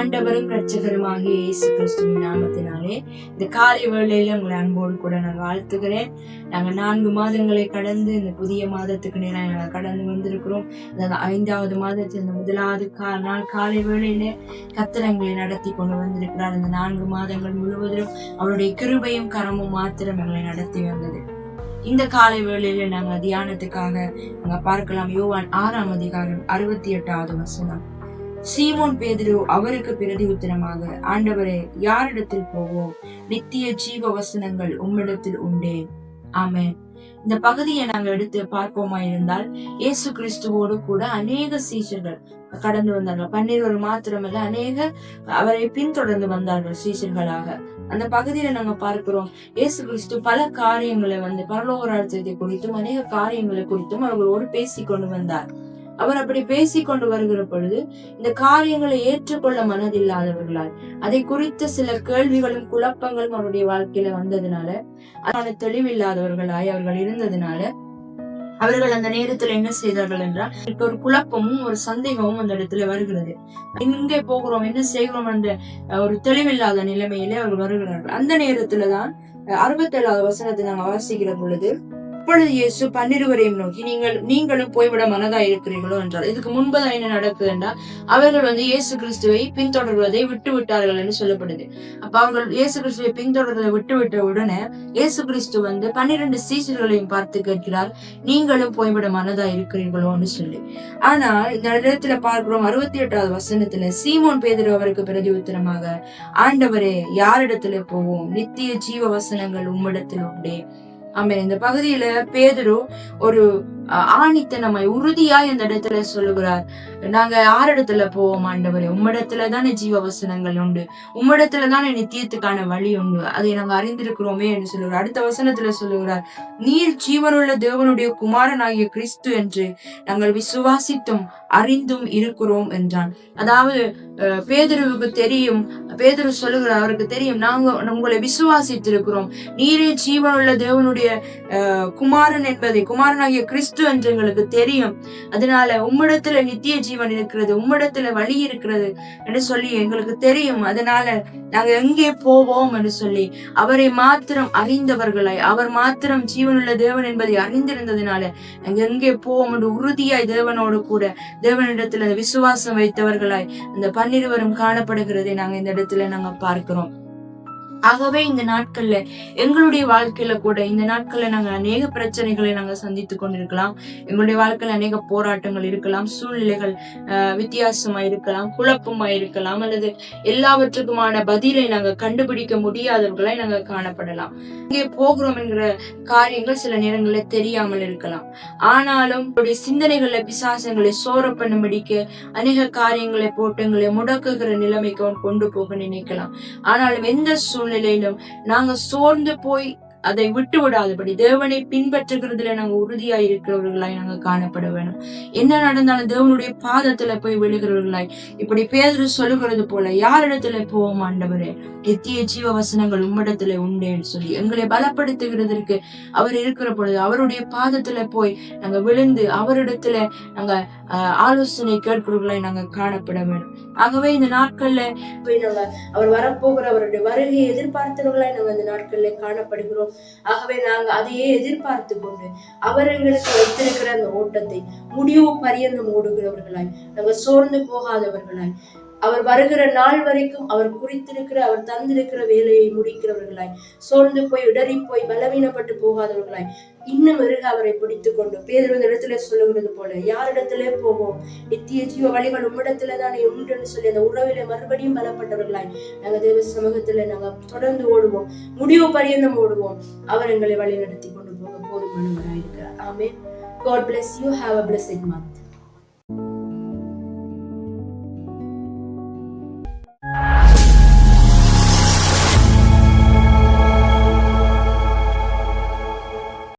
ஆண்டவரும் இரட்சகருமாகிய இயேசு கிறிஸ்துவின் நாமத்தினாலே இந்த காலை வேளையில உங்களை அன்போடு கூட நான் வாழ்த்துகிறேன். நாங்க 4 மாதங்களை கடந்து இந்த புதிய மாதத்துக்கு நேரம் நாங்கள் கடந்து வந்திருக்கிறோம். அதாவது 5வது மாதத்தில் இந்த முதலாவது நாள் காலை வேளையில கர்த்தர் எங்களை நடத்தி கொண்டு வந்திருக்கிறார். இந்த 4 மாதங்கள் முழுவதும் அவருடைய கிருபையும் கரமும் மாத்திரம் எங்களை நடத்தி வந்தது. இந்த காலை வேளையில நாங்க தியானத்துக்காக நாங்க பார்க்கலாம். யோவான் 6ஆம் அதிகாரம் 68வது வசனம். சீமோன் பேதுரு அவருக்கு பிரதி உத்தரமாக, ஆண்டவரே, யாரிடத்தில் போவோம்? நித்திய ஜீவ வசனங்கள் உம்மிடத்தில் உண்டே. ஆமென். இந்த பகுதியை நாங்க எடுத்து பார்ப்போமா இருந்தால், இயேசு கிறிஸ்துவோடு கூட அநேக சீஷர்கள் கடந்து வந்தார்கள். 12 மாத்திரமல்ல, அநேக அவரை பின்தொடர்ந்து வந்தார்கள் சீஷர்களாக. அந்த பகுதியில நாங்க பார்க்கிறோம், இயேசு கிறிஸ்து பல காரியங்களை பரலோக ராஜ்யத்தை குறித்தும் அநேக காரியங்களை குறித்தும் அவர்களோடு பேசி கொண்டு வந்தார். அவர் அப்படி பேசிக்கொண்டு வருகிற பொழுது இந்த காரியங்களை ஏற்றுக்கொள்ள மனதில்லாதவர்களால், அதை குறித்த சில கேள்விகளும் குழப்பங்களும் அவருடைய வாழ்க்கையில வந்ததுனால, அதனால தெளிவில்லாதவர்களாய் அவர்கள் இருந்ததுனால, அவர்கள் அந்த நேரத்துல என்ன செய்தார்கள் என்றால், ஒரு குழப்பமும் ஒரு சந்தேகமும் அந்த இடத்துல வருகிறது. எங்கே போகிறோம், என்ன செய்கிறோம் என்ற ஒரு தெளிவில்லாத நிலைமையிலே அவர்கள் வருகிறார்கள். அந்த நேரத்துலதான் 67வது வசனத்தை நாங்க வாசிக்கிற பொழுது, அப்பொழுது இயேசு 12 நோக்கி, நீங்களும் போய்விட மனதா இருக்கிறீர்களோ என்றார். இதுக்கு முன்பதான் என்ன நடக்குது என்றால், அவர்கள் இயேசு கிறிஸ்துவை பின்தொடர்வதை விட்டு விட்டார்கள் என்று சொல்லப்படுது. அப்ப அவர்கள் இயேசு கிறிஸ்துவை பின்தொடர்வதை விட்டுவிட்ட உடனே இயேசு கிறிஸ்து 12 சீஷர்களையும் பார்த்து கேட்கிறார், நீங்களும் போய்விட மனதா இருக்கிறீர்களோன்னு சொல்லி. ஆனா இந்த இடத்துல பார்க்கிறோம் 68வது வசனத்துல, சீமோன் பேதுரு அவருக்கு பிரதி உத்தரமாக, ஆண்டவரே, யாரிடத்துல போவோம்? நித்திய ஜீவ வசனங்கள் உம்மிடத்தில் உண்டே. ஆமென். இந்த பகுதியில பேதுரு ஒரு ஆணித்தனமாய் உறுதியாய் அந்த இடத்துல சொல்லுகிறார், நாங்க யாரிடத்துல போவோம் ஆண்டவரே? உம்மிடத்துலதானே ஜீவ வசனங்கள் உண்டு, உம்மிடத்துலதானே நித்தியத்துக்கான வழி உண்டு, அதை நாங்க அறிந்திருக்கிறோமே என்று சொல்லுகிறார். அடுத்த வசனத்துல சொல்லுகிறார், நீர் ஜீவனுள்ள தேவனுடைய குமாரனாகிய கிறிஸ்து என்று நாங்கள் விசுவாசித்தும் அறிந்தும் இருக்கிறோம் என்றான். அதாவது பேதுருவுக்கு தெரியும், பேதுரு சொல்லுகிறார், அவருக்கு தெரியும், நாங்க உங்களை விசுவாசித்திருக்கிறோம், நீரே ஜீவனுள்ள தேவனுடைய குமாரன் என்பதை, குமாரனாகிய கிறிஸ்து என்று எங்களுக்கு தெரியும், அதனால உம்மிடத்துல நித்திய ஜீவன் இருக்கிறது, உம்மிடத்துல வழி இருக்கிறது என்று சொல்லி எங்களுக்கு தெரியும், அதனால நாங்க எங்கே போவோம் என்று சொல்லி அவரை மாத்திரம் அறிந்தவர்களாய், அவர் மாத்திரம் ஜீவனுள்ள தேவன் என்பதை அறிந்திருந்ததுனால நாங்க எங்கே போவோம் என்று உறுதியாய் தேவனோடு கூட தேவனிடத்துல விசுவாசம் வைத்தவர்களாய் அந்த 12 காணப்படுகிறதை நாங்க இந்த இடத்துல நாங்க பார்க்கிறோம். ஆகவே இந்த நாட்கள்ல எங்களுடைய வாழ்க்கையில கூட இந்த நாட்கள்ல நாங்க அநேக பிரச்சனைகளை நாங்க சந்தித்து கொண்டிருக்கலாம். எங்களுடைய வாழ்க்கையில அநேக போராட்டங்கள் இருக்கலாம், சூழ்நிலைகள் வித்தியாசமா இருக்கலாம், குழப்பமா இருக்கலாம், அல்லது எல்லாவற்றுக்குமான பதிலை நாங்க கண்டுபிடிக்க முடியாதவர்களாய் நாங்க காணப்படலாம். இங்கே போகிறோம் என்கிற காரியங்கள் சில நேரங்கள்ல தெரியாமல் இருக்கலாம். ஆனாலும் சிந்தனைகளை பிசாசங்களை சோர பண்ணும்படிக்க அநேக காரியங்களை போட்டங்களை முடக்குகிற நிலைமைக்கு கொண்டு போக நினைக்கலாம். ஆனாலும் எந்த சூழ்நிலையிலும் நாங்க சோர்ந்து போய் அதை விட்டு விடாதபடி தேவனை பின்பற்றுகிறதுல நாங்க உறுதியா இருக்கிறவர்களாய் நாங்க காணப்பட வேணும். என்ன நடந்தாலும் தேவனுடைய பாதத்துல போய் விழுகிறவர்களாய், இப்படி பேதுரு சொல்லுகிறது போல, யாரிடத்துல போவோம் ஆண்டவரே? நித்திய ஜீவ வசனங்கள் உம்மிடத்துல உண்டேன்னு சொல்லி எங்களை பலப்படுத்துகிறதற்கு அவர் இருக்கிற பொழுது அவருடைய பாதத்துல போய் நாங்க விழுந்து அவரிடத்துல நாங்க ஆலோசனை கேட்கிறவர்களாய் நாங்க காணப்பட வேண்டும். ஆகவே இந்த நாட்கள்ல போய் நாங்க அவர் வரப்போகிற அவருடைய வருகையை எதிர்பார்த்தவர்களாய் நாங்க இந்த நாட்கள்ல காணப்படுகிறோம். ஆகவே நாங்க அதையே எதிர்பார்த்து கொண்டு அவர் எங்களுக்கு வைத்திருக்கிற அந்த ஓட்டத்தை முடிவு பரியந்தம் ஓடுகிறவர்களாய், நாங்க சோர்ந்து போகாதவர்களாய், அவர் வருகிற நாள் வரைக்கும் அவர் குறித்திருக்கிற, அவர் தந்திருக்கிற வேலையை முடிக்கிறவர்களாய், சோர்ந்து போய் இடறி போய் பலவீனப்பட்டு போகாதவர்களாய், இன்னும் அவரை பிடித்துக் கொண்டு பேதுரு இந்த இடத்துல சொல்லுகிறது போல, யாரிடத்திலே போவோம்? நித்திய ஜீவ வழிகள் உம்மிடத்துலதானே உண்டுன்னு சொல்லி அந்த உறவில மறுபடியும் பலப்பட்டவர்களாய் நாங்க தேவ சமூகத்துல நாங்க தொடர்ந்து ஓடுவோம், முடிவு பரியந்தம் ஓடுவோம். அவர் எங்களை வழி நடத்தி கொண்டு போக போதுமானவராயிருக்கிறார். ஆமென். God bless you. Have a blessed month.